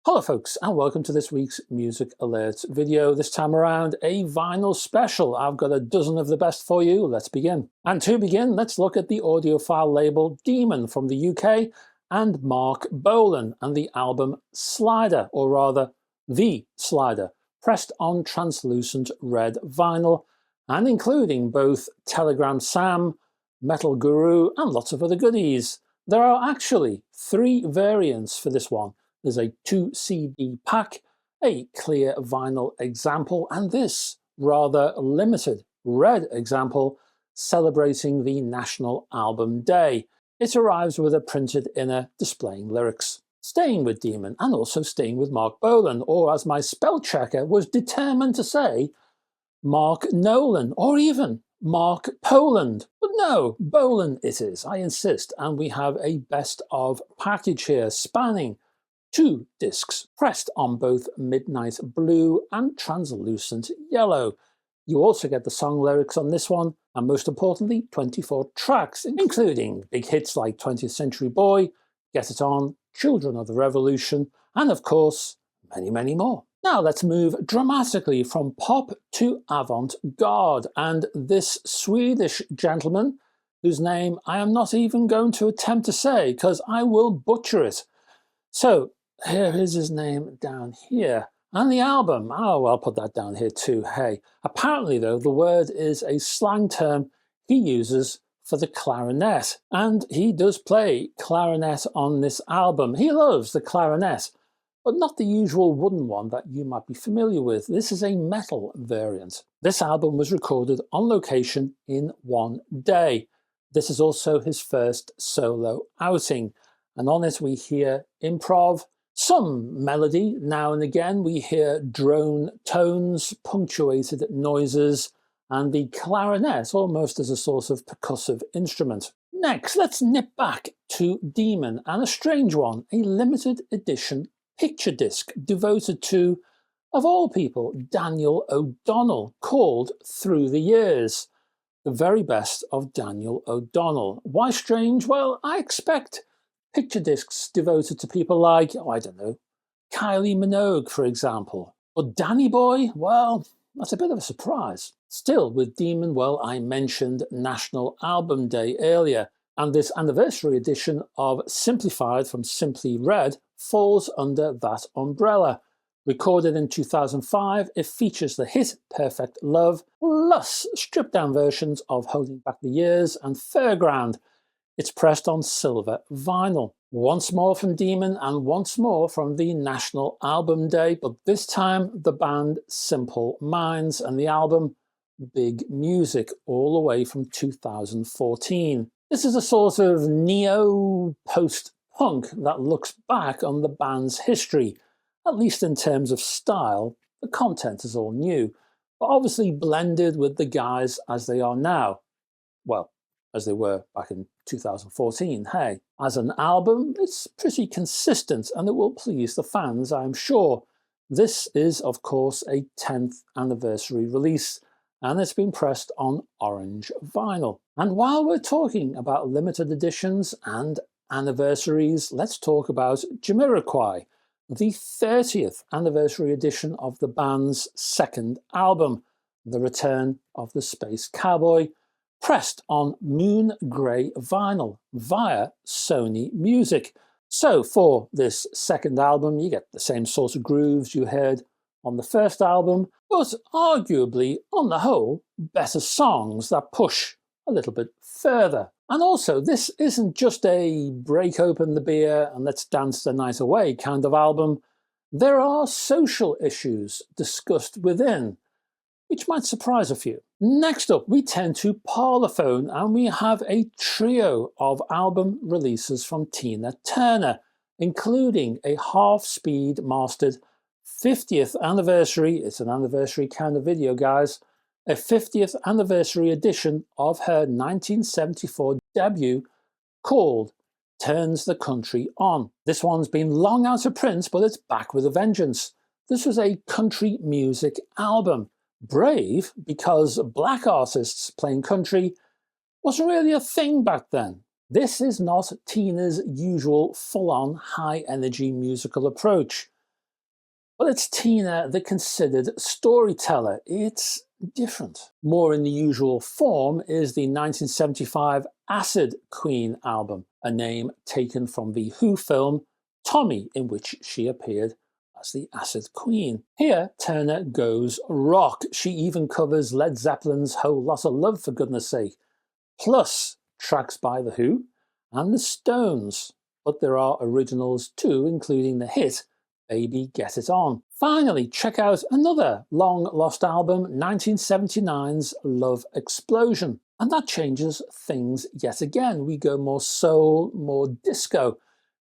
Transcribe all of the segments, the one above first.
Hello folks, and welcome to this week's Music Alerts video. This time around, a vinyl special. I've got a dozen of the best for you. Let's begin. And to begin, let's look at the audiophile label Demon from the UK and Marc Bolan and the album Slider, or rather The Slider, pressed on translucent red vinyl and including both Telegram Sam, Metal Guru and lots of other goodies. There are actually 3 variants for this one. There's a 2 CD pack, a clear vinyl example, and this rather limited red example celebrating the National Album Day. It arrives with a printed inner displaying lyrics. Staying with Demon and also staying with Marc Bolan, or as my spell checker was determined to say, Mark Nolan, or even Marc Poland. But no, Bolan it is, I insist, and we have a best of package here spanning 2 discs pressed on both Midnight Blue and Translucent Yellow. You also get the song lyrics on this one, and most importantly 24 tracks, including big hits like 20th Century Boy, Get It On, Children of the Revolution, and of course many more. Now let's move dramatically from pop to avant-garde, and this Swedish gentleman, whose name I am not even going to attempt to say because I will butcher it. So here is his name down here. And the album, oh, I'll put that down here too, hey. Apparently though, the word is a slang term he uses for the clarinet. And he does play clarinet on this album. He loves the clarinet, but not the usual wooden one that you might be familiar with. This is a metal variant. This album was recorded on location in 1 day. This is also his first solo outing. And on it we hear improv, some melody, now and again we hear drone tones, punctuated noises, and the clarinet almost as a sort of percussive instrument. Next, let's nip back to Demon and a strange one, a limited edition picture disc devoted to, of all people, Daniel O'Donnell, called Through the Years. The very best of Daniel O'Donnell. Why strange? Well, I expect picture discs devoted to people like, oh, I don't know, Kylie Minogue, for example. But Danny Boy, well, that's a bit of a surprise. Still, with Demon, well, I mentioned National Album Day earlier, and this anniversary edition of Simplified from Simply Red falls under that umbrella. Recorded in 2005, it features the hit Perfect Love, plus stripped-down versions of Holding Back the Years and Fairground. It's pressed on silver vinyl. Once more from Demon and once more from the National Album Day, but this time the band Simple Minds and the album Big Music, all the way from 2014. This is a sort of neo-post-punk that looks back on the band's history, at least in terms of style. The content is all new, but obviously blended with the guys as they are now. Well, as they were back in 2014, hey. As an album, it's pretty consistent and it will please the fans, I'm sure. This is, of course, a 10th anniversary release, and it's been pressed on orange vinyl. And while we're talking about limited editions and anniversaries, let's talk about Jamiroquai, the 30th anniversary edition of the band's 2nd album, The Return of the Space Cowboy, pressed on moon grey vinyl via Sony Music. So for this 2nd album, you get the same sort of grooves you heard on the 1st album, but arguably, on the whole, better songs that push a little bit further. And also, this isn't just a break open the beer and let's dance the night away kind of album. There are social issues discussed within, which might surprise a few. Next up, we turn to Parlophone, and we have a trio of album releases from Tina Turner, including a half-speed mastered 50th anniversary, it's an anniversary kind of video, guys, a 50th anniversary edition of her 1974 debut called Turns the Country On. This one's been long out of print, but it's back with a vengeance. This was a country music album. Brave, because black artists playing country wasn't really a thing back then. This is not Tina's usual full-on high-energy musical approach. Well, it's Tina, the considered storyteller. It's different. More in the usual form is the 1975 Acid Queen album, a name taken from the Who film Tommy, in which she appeared as the Acid Queen. Here, Turner goes rock. She even covers Led Zeppelin's Whole Lotta Love, for goodness sake, plus tracks by The Who and the Stones. But there are originals too, including the hit Baby Get It On. Finally, check out another long-lost album, 1979's Love Explosion. And that changes things yet again. We go more soul, more disco.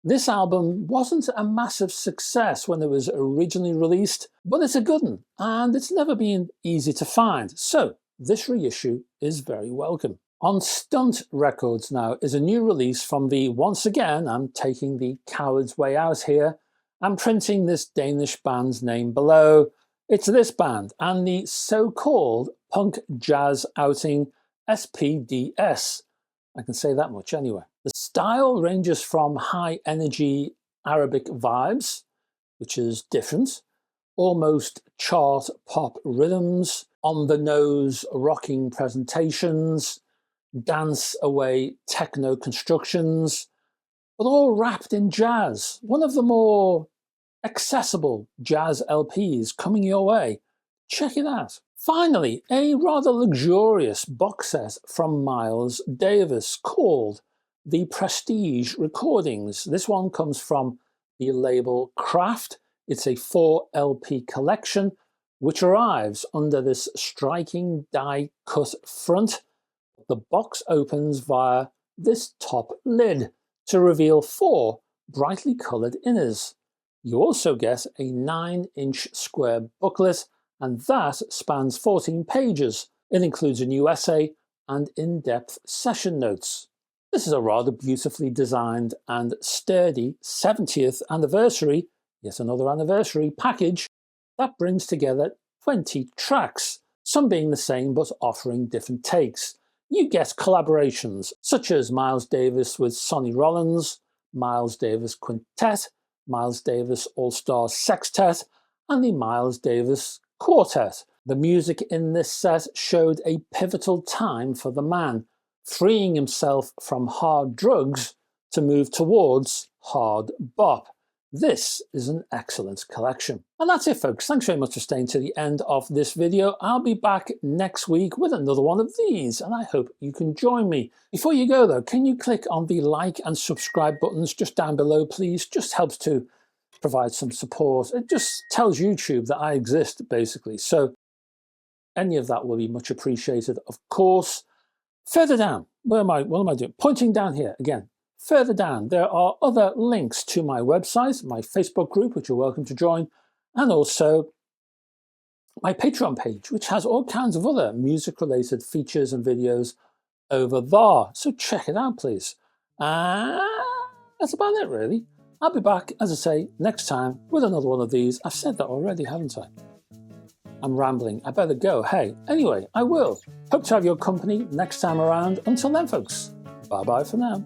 This album wasn't a massive success when it was originally released, but it's a good one, and it's never been easy to find. So this reissue is very welcome. On Stunt Records now is a new release from the, once again, I'm taking the coward's way out here, I'm printing this Danish band's name below. It's this band and the so-called punk jazz outing SPDS. I can say that much anyway. The style ranges from high-energy Arabic vibes, which is different, almost chart pop rhythms, on-the-nose rocking presentations, dance-away techno constructions, but all wrapped in jazz. One of the more accessible jazz LPs coming your way. Check it out. Finally, a rather luxurious box set from Miles Davis called The Prestige Recordings. This one comes from the label Craft. It's a 4 LP collection which arrives under this striking die-cut front. The box opens via this top lid to reveal 4 brightly coloured inners. You also get a 9-inch square booklet, and that spans 14 pages. It includes a new essay and in-depth session notes. This is a rather beautifully designed and sturdy 70th anniversary, yet another anniversary, package that brings together 20 tracks, some being the same but offering different takes. You get collaborations such as Miles Davis with Sonny Rollins, Miles Davis Quintet, Miles Davis All-Star Sextet, and the Miles Davis Quartet. The music in this set showed a pivotal time for the man, freeing himself from hard drugs to move towards hard bop. This is an excellent collection. And that's it, folks. Thanks very much for staying to the end of this video. I'll be back next week with another one of these, and I hope you can join me. Before you go, though, can you click on the like and subscribe buttons just down below, please? Just helps to provide some support. It just tells YouTube that I exist, basically. So any of that will be much appreciated, of course. Further down, what am I doing? Pointing down here again. Further down, there are other links to my website, my Facebook group, which you're welcome to join, and also my Patreon page, which has all kinds of other music-related features and videos over there. So check it out, please. That's about it, really. I'll be back, as I say, next time with another one of these. I've said that already, haven't I? I'm rambling. I better go. Hey, anyway, I will. Hope to have your company next time around. Until then, folks, bye-bye for now.